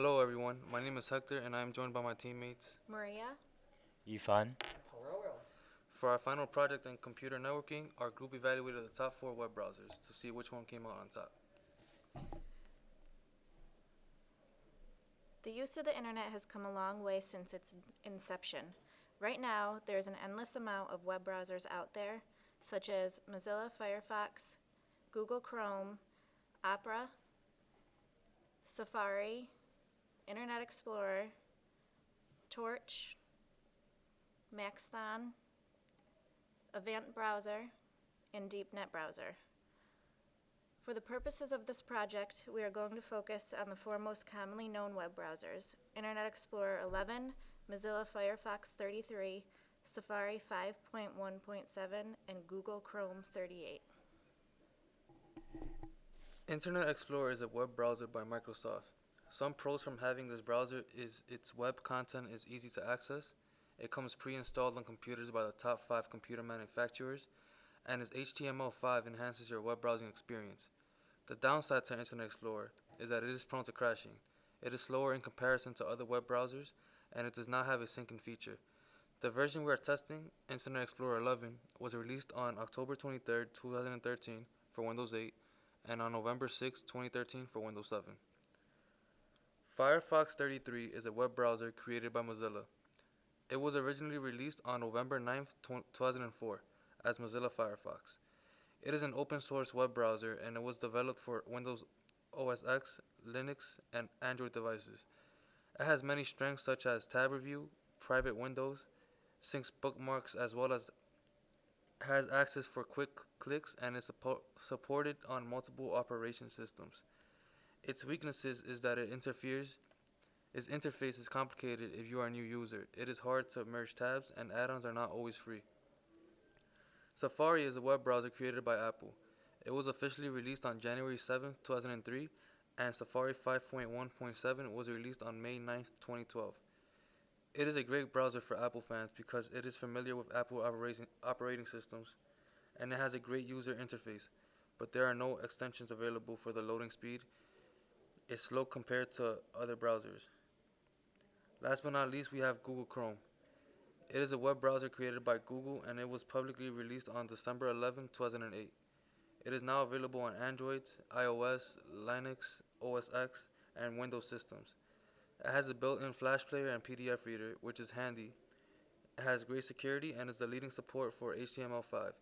Hello everyone, my name is Hector and I am joined by my teammates. Maria. Ifan. For our final project in computer networking, our group evaluated the top 4 web browsers to see which one came out on top. The use of the internet has come a long way since its inception. Right now, there's an endless amount of web browsers out there, such as Mozilla Firefox, Google Chrome, Opera, Safari, Internet Explorer, Torch, Maxthon, Avant Browser, and DeepNet Browser. For the purposes of this project, we are going to focus on the 4 most commonly known web browsers: Internet Explorer 11, Mozilla Firefox 33, Safari 5.1.7, and Google Chrome 38. Internet Explorer is a web browser by Microsoft. Some pros from having this browser is its web content is easy to access, it comes pre-installed on computers by the top 5 computer manufacturers, and its HTML5 enhances your web browsing experience. The downside to Internet Explorer is that it is prone to crashing. It is slower in comparison to other web browsers, and it does not have a syncing feature. The version we are testing, Internet Explorer 11, was released on October 23, 2013 for Windows 8 and on November 6, 2013 for Windows 7. Firefox 33 is a web browser created by Mozilla. It was originally released on November 9, 2004 as Mozilla Firefox. It is an open source web browser and it was developed for Windows OS X, Linux, and Android devices. It has many strengths such as tab review, private windows, syncs bookmarks, as well as has access for quick clicks and is supported on multiple operation systems. Its weaknesses is that its interface is complicated if you are a new user. It is hard to merge tabs and add-ons are not always free. Safari is a web browser created by Apple. It was officially released on January 7, 2003, and Safari 5.1.7 was released on May 9, 2012. It is a great browser for Apple fans because it is familiar with Apple operating systems and it has a great user interface, but there are no extensions available for the loading speed. It's slow compared to other browsers. Last but not least, we have Google Chrome. It is a web browser created by Google and it was publicly released on December 11, 2008. It is now available on Android, iOS, Linux, OS X, and Windows systems. It has a built-in Flash player and PDF reader, which is handy. It has great security and is the leading support for HTML5.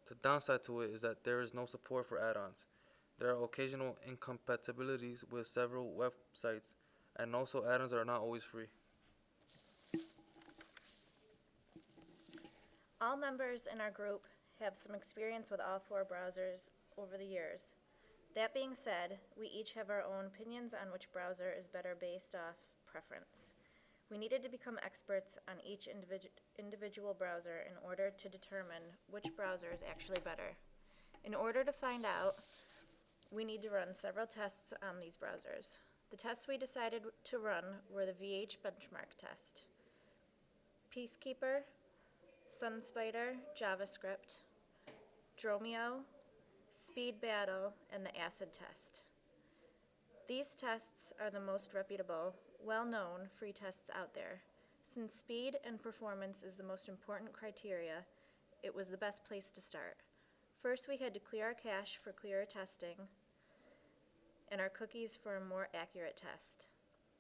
The downside to it is that there is no support for add-ons. There are occasional incompatibilities with several websites, and also add-ons are not always free. All members in our group have some experience with all 4 browsers over the years. That being said, we each have our own opinions on which browser is better based off preference. We needed to become experts on each individual browser in order to determine which browser is actually better. In order to find out, we need to run several tests on these browsers. The tests we decided to run were the VH benchmark test, Peacekeeper, SunSpider, JavaScript, Dromio, Speed Battle, and the acid test. These tests are the most reputable, well-known free tests out there. Since speed and performance is the most important criteria, it was the best place to start. First, we had to clear our cache for clearer testing and our cookies for a more accurate test.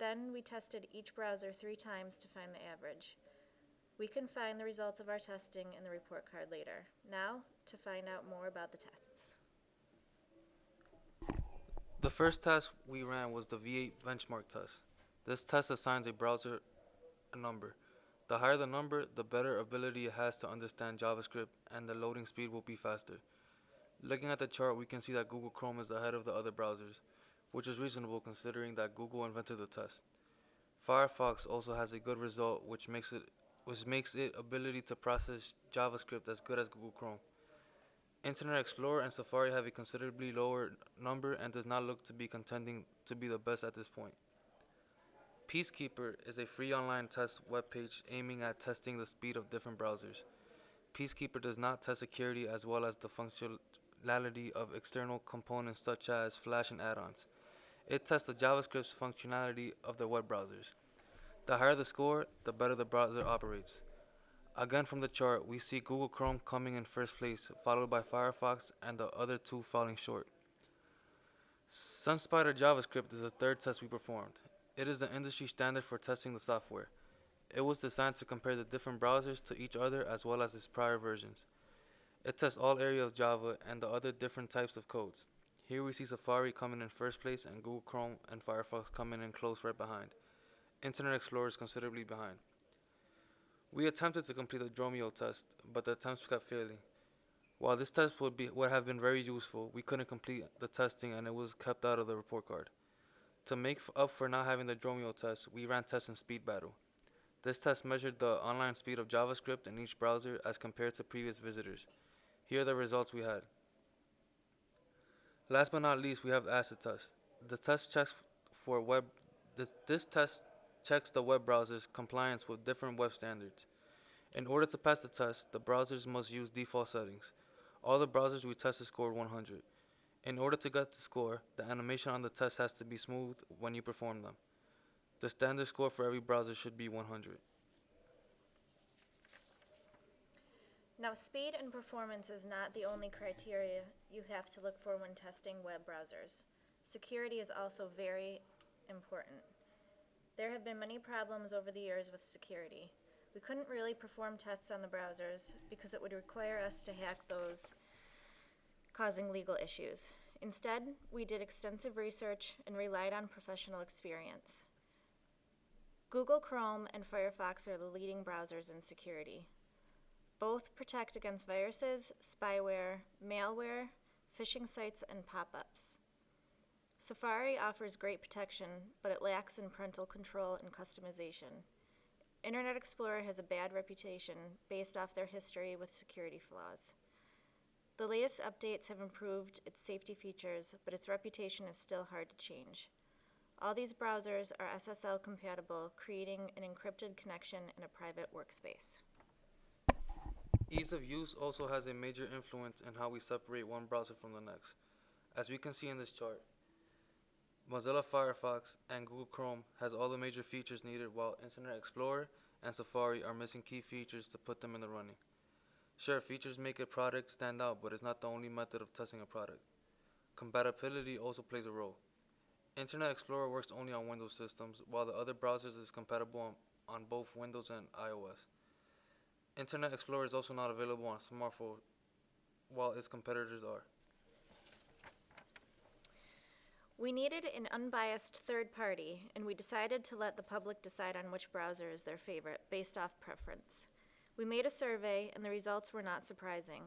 Then we tested each browser 3 times to find the average. We can find the results of our testing in the report card later. Now, to find out more about the tests. The first test we ran was the V8 benchmark test. This test assigns a browser a number. The higher the number, the better ability it has to understand JavaScript and the loading speed will be faster. Looking at the chart, we can see that Google Chrome is ahead of the other browsers, which is reasonable considering that Google invented the test. Firefox also has a good result, which makes it ability to process JavaScript as good as Google Chrome. Internet Explorer and Safari have a considerably lower number and does not look to be contending to be the best at this point. Peacekeeper is a free online test webpage aiming at testing the speed of different browsers. Peacekeeper does not test security as well as the functionality of external components such as Flash and add-ons. It tests the JavaScript's functionality of the web browsers. The higher the score, the better the browser operates. Again from the chart, we see Google Chrome coming in first place, followed by Firefox and the other two falling short. SunSpider JavaScript is the third test we performed. It is the industry standard for testing the software. It was designed to compare the different browsers to each other as well as its prior versions. It tests all areas of Java and the other different types of codes. Here we see Safari coming in first place and Google Chrome and Firefox coming in close right behind. Internet Explorer is considerably behind. We attempted to complete the Dromio test, but the attempts kept failing. While this test would have been very useful, we couldn't complete the testing and it was kept out of the report card. To make up for not having the Dromio test, we ran tests in Speed Battle. This test measured the online speed of JavaScript in each browser as compared to previous visitors. Here are the results we had. Last but not least, we have the acid test. The test checks for web. This test checks the web browser's compliance with different web standards. In order to pass the test, the browsers must use default settings. All the browsers we tested scored 100. In order to get the score, the animation on the test has to be smooth when you perform them. The standard score for every browser should be 100. Now, speed and performance is not the only criteria you have to look for when testing web browsers. Security is also very important. There have been many problems over the years with security. We couldn't really perform tests on the browsers because it would require us to hack those, causing legal issues. Instead, we did extensive research and relied on professional experience. Google Chrome and Firefox are the leading browsers in security. Both protect against viruses, spyware, malware, phishing sites, and pop-ups. Safari offers great protection, but it lacks in parental control and customization. Internet Explorer has a bad reputation based off their history with security flaws. The latest updates have improved its safety features, but its reputation is still hard to change. All these browsers are SSL compatible, creating an encrypted connection in a private workspace. Ease of use also has a major influence in how we separate one browser from the next. As we can see in this chart, Mozilla Firefox and Google Chrome has all the major features needed, while Internet Explorer and Safari are missing key features to put them in the running. Sure, features make a product stand out, but it's not the only method of testing a product. Compatibility also plays a role. Internet Explorer works only on Windows systems, while the other browsers is compatible on both Windows and iOS. Internet Explorer is also not available on smartphone, while its competitors are. We needed an unbiased third party, and we decided to let the public decide on which browser is their favorite, based off preference. We made a survey, and the results were not surprising.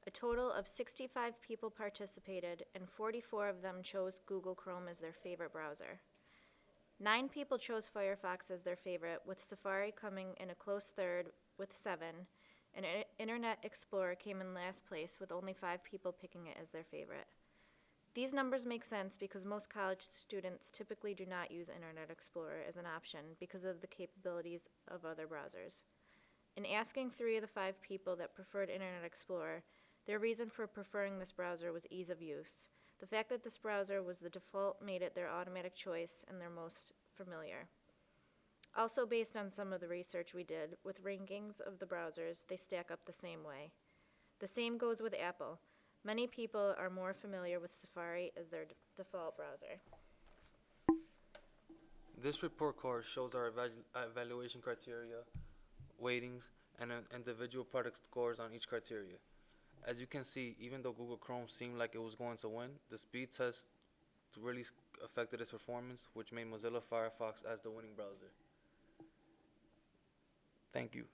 A total of 65 people participated, and 44 of them chose Google Chrome as their favorite browser. 9 people chose Firefox as their favorite, with Safari coming in a close third with 7, and Internet Explorer came in last place with only 5 people picking it as their favorite. These numbers make sense because most college students typically do not use Internet Explorer as an option because of the capabilities of other browsers. In asking 3 of the 5 people that preferred Internet Explorer, their reason for preferring this browser was ease of use. The fact that this browser was the default made it their automatic choice and their most familiar. Also, based on some of the research we did, with rankings of the browsers, they stack up the same way. The same goes with Apple. Many people are more familiar with Safari as their default browser. This report card shows our evaluation criteria, weightings, and individual product scores on each criteria. As you can see, even though Google Chrome seemed like it was going to win, the speed test really affected its performance, which made Mozilla Firefox as the winning browser. Thank you.